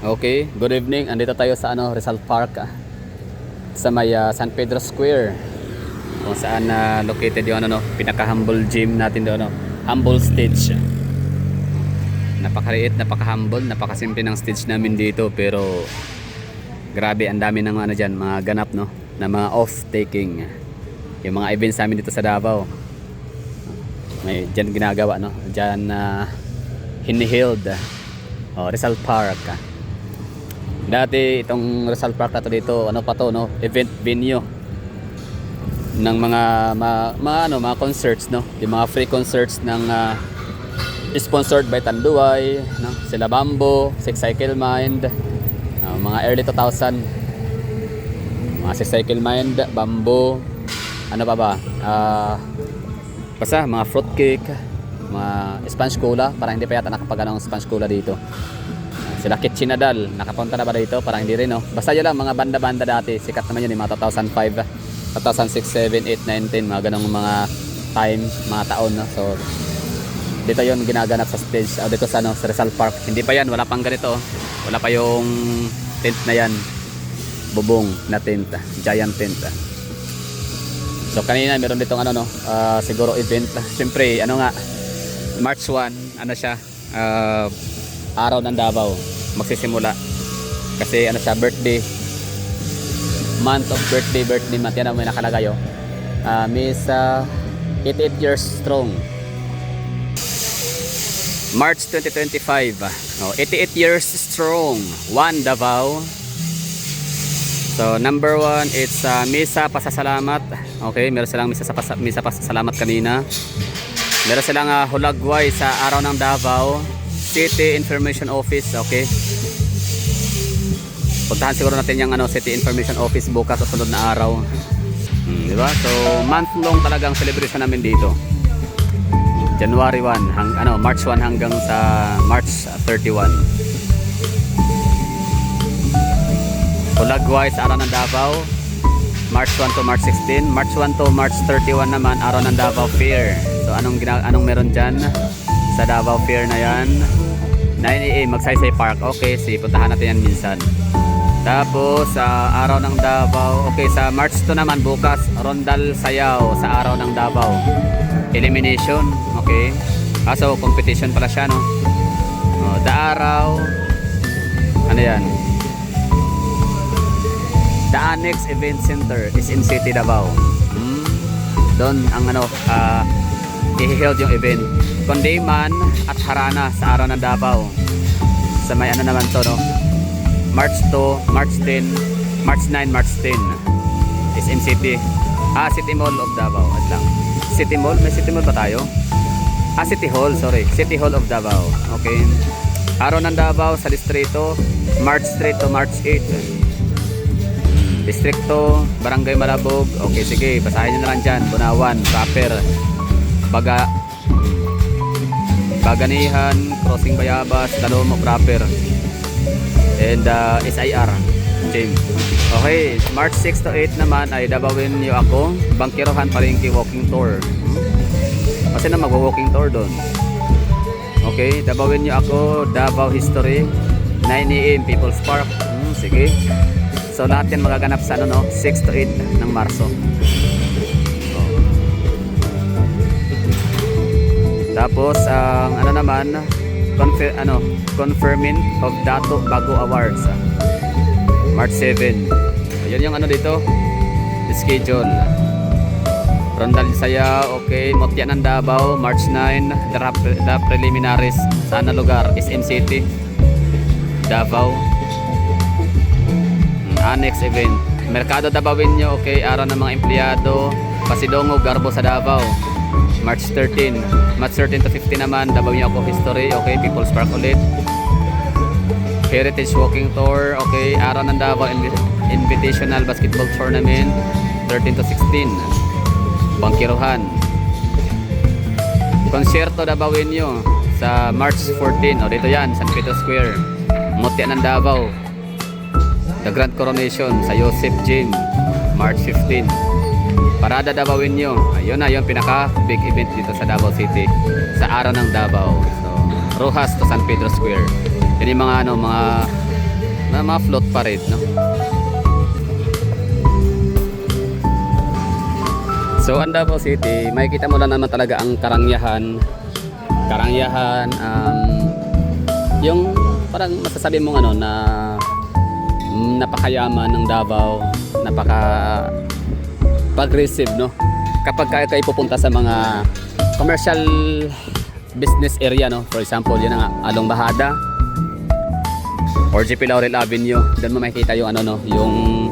Okay, good evening. Andito tayo sa Rizal Park, sa may San Pedro Square, kung saan located yung pinaka-humble gym natin doon, humble stage. Napakaliit, napaka-humble, napakasimple ng stage namin dito, pero grabe, ang dami ng diyan, mga ganap na mga off-taking. Yung mga events namin dito sa Davao. May diyan ginagawa diyan Hinihild. Rizal Park. Dati itong Rizal Park na to dito, event venue ng mga concerts, yung mga free concerts ng sponsored by Tanduay, sila Bambo, Six Cycle Mind, mga early 2000, mga Six Cycle Mind, Bambo, basta mga fruitcake, mga sponge cola, parang hindi pa yata nakapagano ng sponge cola dito. Sila Kitchinadal, nakapunta na ba dito? Parang hindi rin, basta yun lang, mga banda-banda dati, sikat naman yun, mga 2005, 2006, 7, 8, 9, 10, mga ganong mga time, mga taon, So dito yun ginaganap sa stage, dito sa Rizal Park. Hindi pa yan, wala pang ganito, wala pa yung tent na yan, bubong na tent, giant tent. So kanina meron ditong siguro event. Siyempre March 1, siya, araw ng Davao magsisimula, kasi siya, birthday month of birthday month, yan ang may nakalagay, Miss 88 years strong, March 2025. 88 years strong, one Davao. So number 1, it's misa pasasalamat. Okay, meron silang misa pasasalamat kanina. Meron silang hulagway sa araw ng Davao City Information Office. Okay, puntahan siguro natin yung City Information Office bukas o sunod na araw. Diba? So month long talagang celebration namin dito, January 1 March 1 hanggang sa March 31. Hulagway sa araw ng Davao, March 1 to March 16, March 1 to March 31 naman, araw ng Davao Fair. So anong meron dyan sa Davao Fair na yan? 9 AM Magsaysay Park. Okay, puntahan natin yan minsan. Tapos sa araw ng Davao, okay, sa March 2 naman bukas, Rondal Sayaw sa araw ng Davao. Elimination, okay. So competition pala siya, Daaraw, yan? The Annex Event Center is in City Davao. Doon ang i-held yung event. Kondiman at Harana sa araw ng Davao. Sa may naman to, March 2, March 10, March 9, March 10 is in City. City Mall of Davao. At lang. City Mall? May City Mall ba tayo? City Hall, sorry. City Hall of Davao. Okay. Araw ng Davao sa distrito, March 3 to March 8. Distrito, Barangay Malabog. Okay, sige, basahin nyo na lang dyan. Bunawan, Proper, Baganihan, Crossing Bayabas, Talomo Proper, and SIR James. Okay, March 6 to 8 naman ay Davawin niyo ako, Bangkirohan Palengke walking tour. Kasi magwo-walking tour doon. Okay, Davawin niyo ako, Davao History, 9 AM People's Park. Sige. So lahat yan magaganap sa 6 to 8 ng Marso. Tapos ang Conferment of Dato Bago Awards, March 7. Ayun yung dito, schedule. Rondal Saya, okay, Motya ng Davao, March 9. The preliminaries sa lugar is in City Davao. Annex event, Merkado Davawin nyo, okay, araw ng mga empleyado, Pasidongo, Garbo sa Davao, March 13. March 13 to 15 naman, Davao niyo ako History, okay, People's Park ulit. Heritage Walking Tour, okay, araw ng Davao Invitational Basketball Tournament, 13 to 16, Bangkirohan. Konsyerto Davawin nyo sa March 14, dito yan, San Pedro Square, Mutya ng Davao. The Grand Coronation sa Joseph Gym, March 15. Parada Davawin nyo. Ayun na, yung pinaka big event dito sa Davao City sa araw ng Davao. So, Rojas to San Pedro Square. Yan yung mga na ma-float pa rin, no? So ang Davao City, makikita mo lang naman talaga ang karangyaan, yung parang masasabi mong ano na napakayaman ng Davao, napaka progressive, no? Kapag kayo pupunta sa mga commercial business area, no? For example, yun ang Along Bahada or GP Laurel Avenue, doon mo makikita yung ano, no, yung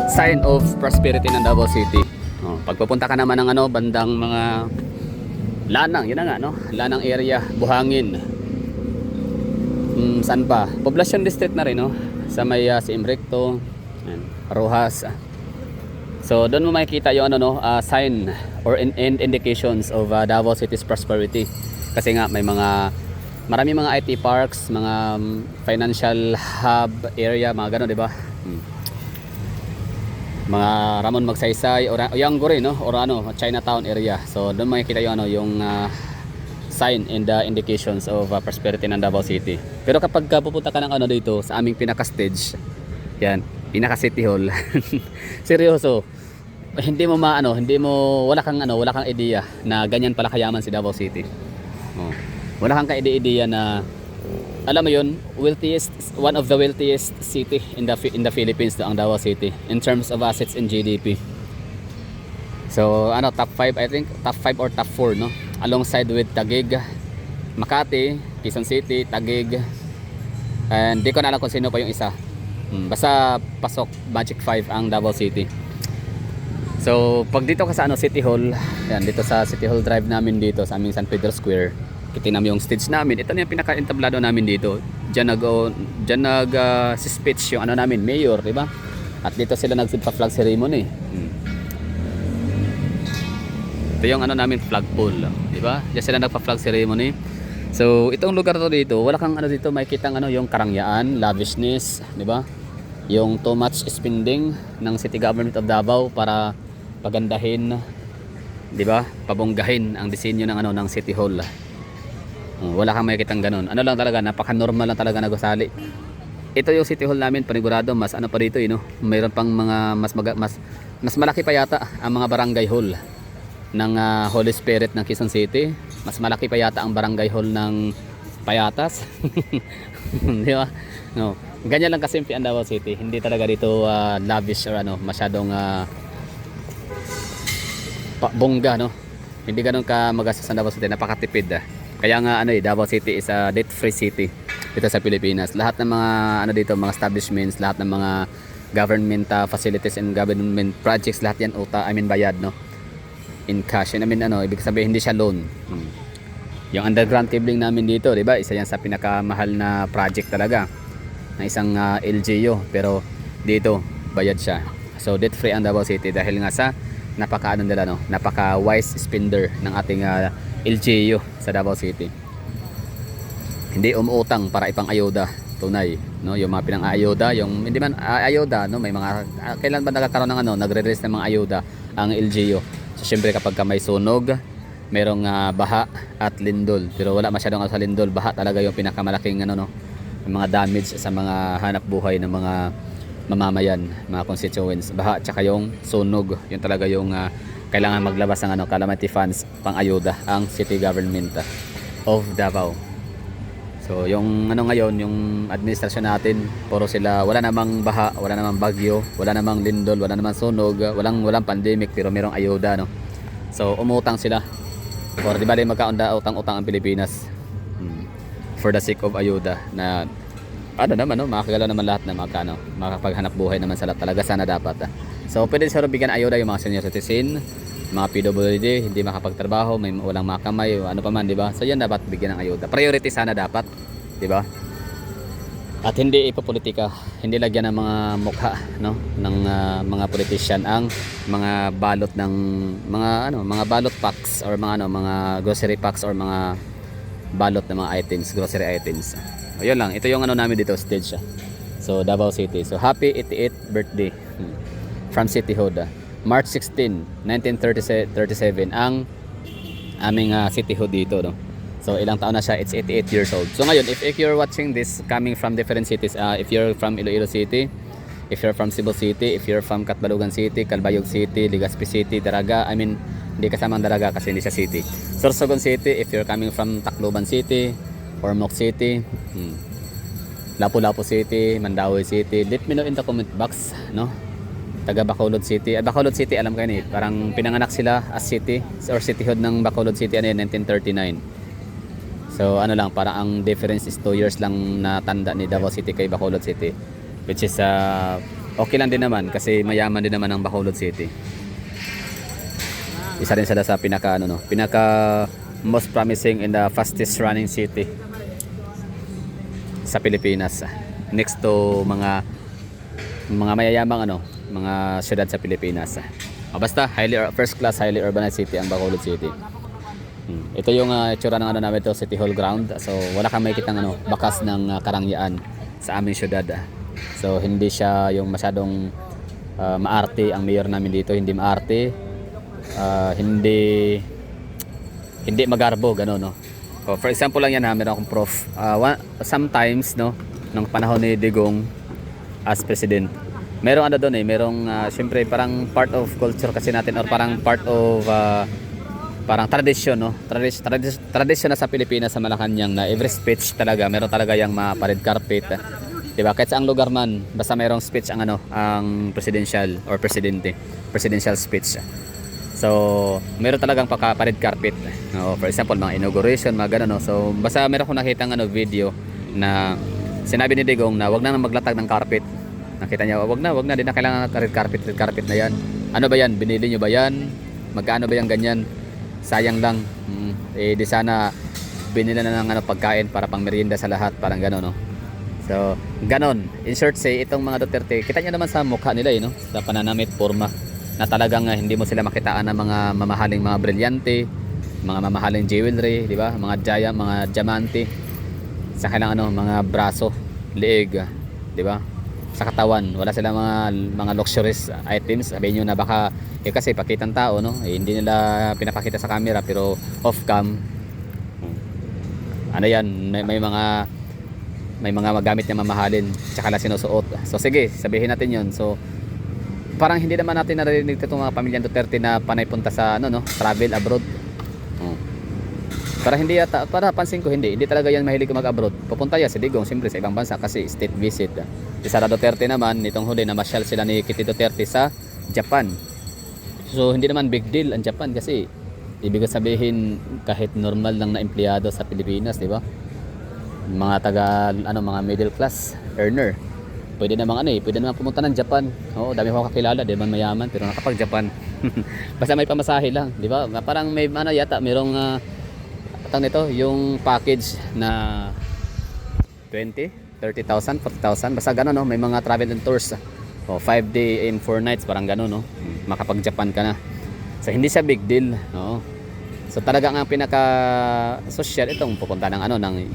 sign of prosperity ng Davao City. Oh, pag pupunta ka naman ng ano, bandang mga Lanang, yun na nga, no? Lanang area, Buhangin. Saan pa? Poblacion District na rin, no? Sa may CM Recto, Rojas. So doon mo makikita yung ano, no, sign or indications of Davao City's prosperity. Kasi nga may marami mga IT parks, mga financial hub area, mga gano'n, di ba? Mga Ramon Magsaysay or Yango rin, no? Or ano, Chinatown area. So doon makikita yung ano, yung sign and the indications of prosperity ng Davao City. Pero kapag pupunta ka ng ano dito sa aming pinaka-stage, yan, pinaka-city hall. Seryoso, wala kang idea na ganyan pala kayaman si Davao City. Oh. Wala kang ka-idea na, alam mo yun, one of the wealthiest city in the Philippines, ang Davao City in terms of assets and GDP. So ano, top 5, I think top 5 or top 4, no? Alongside with Taguig, Makati, Quezon City, Taguig, and di ko na alam kung sino pa yung isa. Basta pasok Magic 5 ang Davao City. So pag dito ka sa ano, City Hall, yan, dito sa City Hall Drive namin dito sa aming San Pedro Square, kitinam yung stage namin. Ito na yung pinaka-entablado namin dito. Diyan si speech yung ano namin, mayor, di ba? At dito sila nagpa-flag ceremony. Ito yung ano namin, flagpole, di ba? Diyan sila nagpa-flag ceremony. So itong lugar to dito, wala kang ano dito makikitang ano, yung karangyaan, lavishness, di ba? Yung too much spending ng City Government of Davao para pagandahin, di ba? Pabonggahin ang disenyo ng ano, ng City Hall. Wala kang makikitang ganun. Ano lang talaga, napaka-normal lang talaga na gusali. Ito yung City Hall namin, panigurado mas ano pa dito, mayroon pang mga mas malaki pa yata ang mga barangay hall ng Holy Spirit ng Quezon City. Mas malaki pa yata ang barangay hall ng Payatas. Di ba? No. Ganyan lang kasimple ang Davao City. Hindi talaga dito lavish or ano, masyadong bongga, no? Hindi ganoon ka magastos ang Davao City, napakatipid. Kaya nga ano, Davao City is a debt-free city dito sa Pilipinas. Lahat ng mga ano dito, mga establishments, lahat ng mga government facilities and government projects, lahat yan bayad, no? In cash. And ibig sabihin hindi siya loan. Yung underground cabling namin dito, 'di ba? Isa yan sa pinakamahal na project talaga ng isang LGU, pero dito bayad siya. So debt free ang Davao City dahil nga sa napaka wise spender ng ating LGU sa Davao City. Hindi umuutang para ipang ayuda, tunay, no? Yung mga pinang-ayuda, yung hindi man ayuda, no, may mga kailan ba nagkakaroon ng nagre-release ng mga ayuda ang LGU. So syempre kapag may sunog, merong baha at lindol, pero wala masyadong sa lindol, baha talaga yung pinakamalaking mga damage sa mga hanap buhay ng mga mamamayan, mga constituents. Baha tsaka yung sunog, yun talaga yung kailangan maglabas ng calamity funds pang ayuda ang city government of Davao. So yung ngayon, yung administrasyon natin, puro sila, wala namang baha, wala namang bagyo, wala namang lindol, wala namang sunog, walang pandemic, pero merong ayuda, no? So umutang sila. Or di ba magkautang-utang ang Pilipinas for the sake of ayuda na makakagalaw naman lahat na makapaghanap buhay naman sa lahat talaga, sana dapat. So pwede sa bigyan ayuda yung mga senior citizen, mga PWD, hindi makapagtrabaho, may walang makamay, ano pa man, di ba? So yan dapat bigyan ng ayuda. Priority sana dapat, di ba? At hindi ipopolitika, hindi lagyan ng mga mukha, no, ng mga politician ang mga balot ng mga balot packs or mga grocery packs or mga balot ng mga items, grocery items. O yun lang, ito yung namin dito, stage. So Davao City. So happy 88th birthday from cityhood. March 16, 1937 ang aming cityhood dito, no. So So ilang taon na siya? It's 88 years old. So ngayon, if you're watching this coming from different cities, if you're from Iloilo City, if you're from Cebu City, if you're from Catbalogan City, Calbayog City, Legazpi City, Daraga, I mean, hindi kasamang Daraga kasi hindi siya city. Sorsogon City, if you're coming from Tacloban City, Ormoc City, Lapu-Lapu City, Mandaue City, let me know in the comment box, no? Taga Bacolod City. Bacolod City, alam ko yun eh. Parang pinanganak sila as city or cityhood ng Bacolod City, ano yun, 1939. So ano lang, parang ang difference is 2 years lang na tanda ni Davao City kay Bacolod City. Which is okay lang din naman kasi mayaman din naman ang Bacolod City. Isa rin sila sa pinaka most promising and the fastest running city sa Pilipinas. Next to mga mayayamang mga syudad sa Pilipinas. Basta first class highly urbanized city ang Bacolod City. Ito yung itsura ng namin to, City Hall ground. So wala kang makikitang bakas ng karangyaan sa aming syudad. So hindi siya yung masyadong maarte ang mayor namin dito, hindi maarte. Hindi magarbo gano'n, no. So, for example lang yan, meron akong prof. Sometimes nung panahon ni Digong as president, merong doon merong syempre parang part of culture kasi natin or parang part of parang tradisyon, no? Tradisyon na sa Pilipinas sa Malacanang na every speech talaga meron talaga yung red carpet. Diba? Kahit sa ang lugar man, basta mayroong speech ang presidential or presidential speech. So, meron talagang red carpet. No? For example, mga inauguration, mga gano'n. No? So, basta meron akong nakitang video na sinabi ni Digong na wag na maglatag ng carpet. Nakita niya, wag na, di na kailangan red carpet na yan. Ano ba yan? Binili nyo ba yan? Magkano ba yan ganyan? Sayang lang. Di sana binila na ng pagkain para pang merienda sa lahat, parang gano'n, no? So, ganon. In short say, itong mga Duterte, kita nyo naman sa mukha nila, no? Sa pananamit, forma, na talagang hindi mo sila makitaan ng mga mamahaling mga brilyante, mga mamahaling jewelry, di ba? Mga diamante, sa kailang mga braso, leeg, di ba? Sa katawan, wala sila mga luxurious items. Sabihin nyo na baka, kasi pakitang tao, no? Hindi nila pinapakita sa camera, pero off cam, yan, may mga magamit na mamahalin tsaka lang sinusuot. So sige, sabihin natin yon. So parang hindi naman natin narinig itong mga pamilyang Duterte na panay punta sa travel abroad. Para pansin ko hindi talaga yan mahilig mag-abroad. Pupunta yan si Digong siyempre sa ibang bansa kasi state visit. Si Sara Duterte naman nitong huli na masyal sila ni Kitty Duterte sa Japan. So hindi naman big deal ang Japan kasi ibig sabihin kahit normal lang na empleyado sa Pilipinas, di ba? Mga mga middle class earner, pwede namang pumunta ng Japan. Dami ko kakilala, di man mayaman pero nakapag Japan. Basta may pamasahe lang, di ba? Parang may yata merong yung package na 20, 30,000, 40,000, basta gano'n, no? May mga travel and tours 5 day and 4 nights, parang gano'n, no? Makapag Japan ka na. So hindi siya big deal, no? So talaga ang pinaka social itong pupunta ng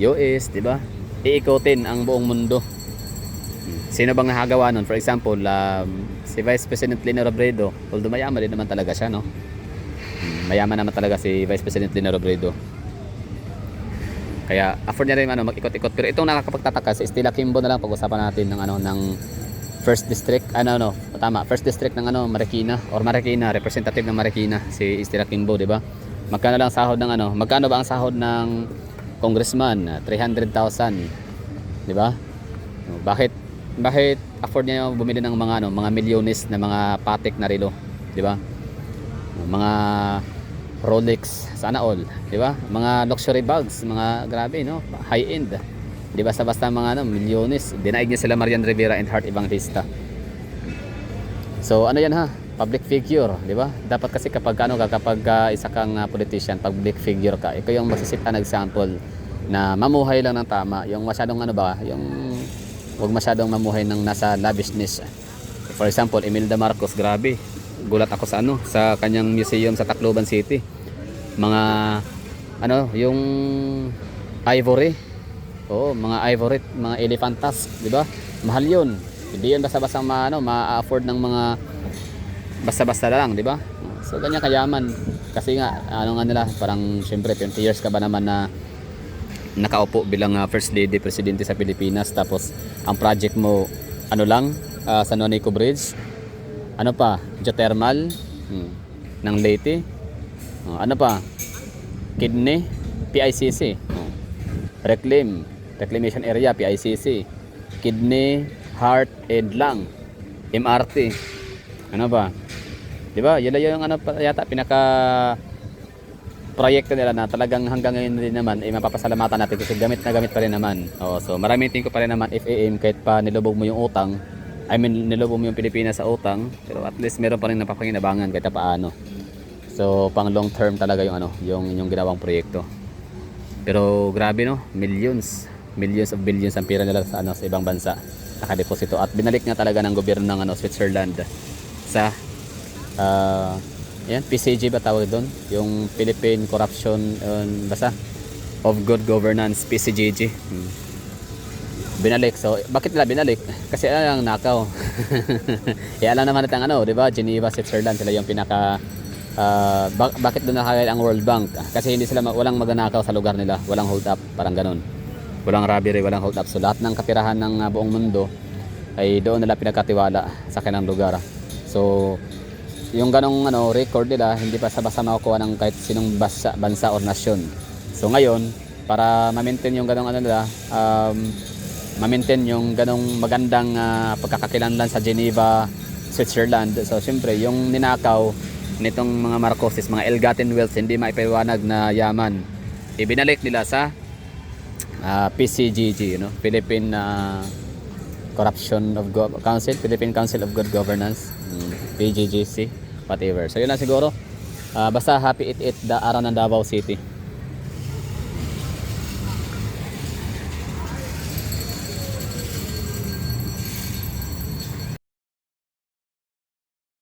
US, di ba? Iikutin ang buong mundo. Sino bang nakagawa nun? For example, si Vice President Leni Robredo, although mayaman din naman talaga siya, no? Mayaman naman talaga si Vice President Leni Robredo. Kaya afford niya rin mag-ikot-ikot. Pero itong nakakapagtataka si Estela Quimbo na lang pag-usapan natin ng First District, First District ng Marikina or Marikina, representative ng Marikina, si Estela Quimbo, di ba? Magkano lang sahod ng magkano ba ang sahod ng congressman? 300,000. Di ba? Bakit afford niya bumili ng mga milyones na mga patek na relo, di ba? Mga Rolex, sana all, di ba? Mga luxury bags, mga grabe, no? High end. Di ba? Basta mga milyones. Dinaig niya sila Marian Rivera and Heart Evangelista. So yan ha? Public figure, di ba? Dapat kasi kapag isa kang politician, public figure ka, ikaw yung magsisita ng example na mamuhay lang ng tama, yung masyadong yung wag masyadong mamuhay ng nasa lavishness. For example, Imelda Marcos, grabe. Gulat ako sa kanyang museum sa Tacloban City. Mga yung ivory. Mga ivory, mga elephant tusk, di ba? Mahal 'yun. Hindi yan basta-basta ma-afford ng mga basta-basta lang, di ba? So ganyan kayaman kasi nga nila parang syempre 20 years ka ba naman na nakaupo bilang First Lady, Presidente sa Pilipinas. Tapos ang project mo, ano lang, San Juanico Bridge. Ano pa? Geothermal ng Leyte. Ano pa? Kidney, PICC. Reclamation Area, PICC. Kidney, heart, and lung, MRT. Ano ba? 'Di ba? Yan lang yung ano yata pinaka proyekto nila na talagang hanggang ngayon din naman mapapasalamatan natin kasi gamit na gamit pa rin naman. So maraming tingin ko pa rin naman FAM kahit pa nilubog mo yung utang. I mean nilubog mo yung Pilipinas sa utang, pero at least meron pa rin napapanginabangan kahit paano. So pang long term talaga yung ano, yung ginawang proyekto. Pero grabe no, millions of billions ang pera nila sa ano sa ibang bansa nakadeposito at binalik nga talaga ng gobyerno ng ano Switzerland sa yan PCG ba tawag doon, yung Philippine Corruption basta of Good Governance, PCGG. Binalik. So bakit nila binalik? Kasi ang nakaw. Alam naman natin ano, 'di ba? Geneva, Switzerland, sila yung pinaka bakit doon nakakaya ang World Bank? Kasi hindi sila walang magnanakaw sa lugar nila, walang hold up, parang ganun. Walang robbery, walang hold up. So lahat ng kapirahan ng buong mundo ay doon nila pinagkatiwala sa kanilang lugar. So yung ganong ano record nila hindi pa basta makukuha ng kahit sinong bansa or nasyon. So ngayon para ma-maintain yung ganong ano nila, ma-maintain yung ganong magandang pagkakakilanlan sa Geneva, Switzerland. So siyempre yung ninakaw nitong mga Marcoses, mga ill-gotten wealth, hindi maipaliwanag na yaman, ibinalik nila sa PCGG, Philippine Corruption of Council, Philippine Council of Good Governance, PGGC, whatever. So yun na siguro. Basta happy it the araw ng Davao City.